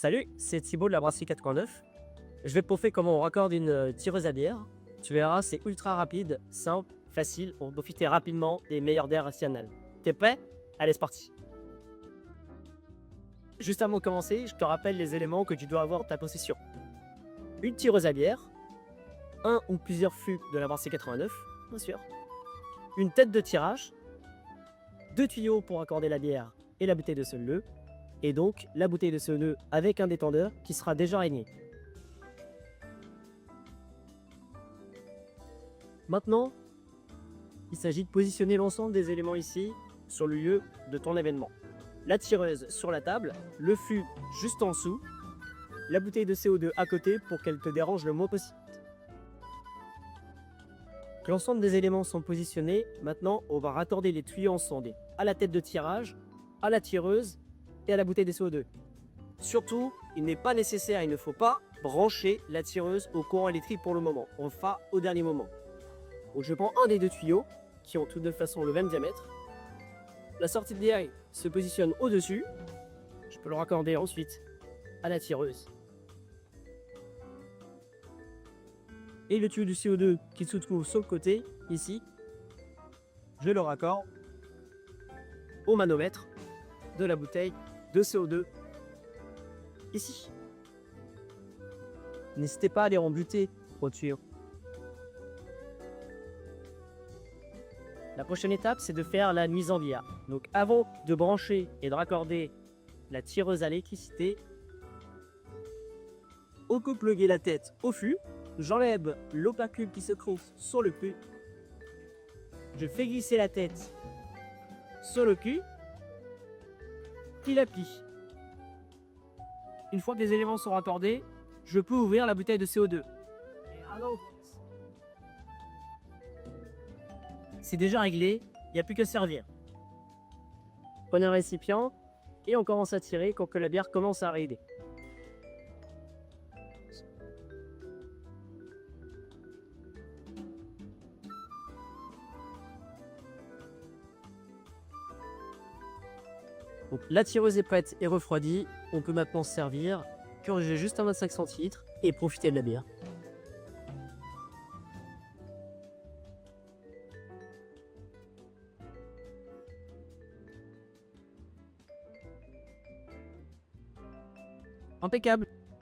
Salut, c'est Thibaut de la brasserie 89. Je vais te montrer comment on raccorde une tireuse à bière. Tu verras, c'est ultra rapide, simple, facile pour profiter rapidement des meilleurs bières artisanales. T'es prêt? Allez, c'est parti. Juste avant de commencer, je te rappelle les éléments que tu dois avoir en ta possession. Une tireuse à bière, un ou plusieurs fûts de la brasserie 89, bien sûr. Une tête de tirage, deux tuyaux pour accorder la bière et la bouteille de Soleil, et donc la bouteille de Soleil avec un détendeur qui sera déjà régné. Maintenant, il s'agit de positionner l'ensemble des éléments ici sur le lieu de ton événement. La tireuse sur la table, le fût juste en dessous, la bouteille de CO2 à côté pour qu'elle te dérange le moins possible. Que l'ensemble des éléments sont positionnés, maintenant on va raccorder les tuyaux ensemble à la tête de tirage, à la tireuse et à la bouteille de CO2. Surtout, il n'est pas nécessaire, il ne faut pas brancher la tireuse au courant électrique pour le moment. On le fera au dernier moment. Donc je prends un des deux tuyaux, qui ont toutes de façon le même diamètre. La sortie de bière se positionne au-dessus. Je peux le raccorder ensuite à la tireuse. Et le tuyau du CO2 qui se trouve sur le côté, ici, je le raccorde au manomètre de la bouteille de CO2, ici. N'hésitez pas à les rembuter au tuyau. La prochaine étape, c'est de faire la mise en bière. Donc avant de brancher et de raccorder la tireuse à l'électricité, on peut plugger la tête au fût. J'enlève l'opacule qui se trouve sur le fût. Je fais glisser la tête sur le cul, puis la plie. Une fois que les éléments sont raccordés, je peux ouvrir la bouteille de CO2. C'est déjà réglé, il n'y a plus qu'à servir. Prenez un récipient et on commence à tirer quand que la bière commence à raider. Donc, la tireuse est prête et refroidie, on peut maintenant se servir, purger juste un 25 centilitres et profiter de la bière. Impeccable!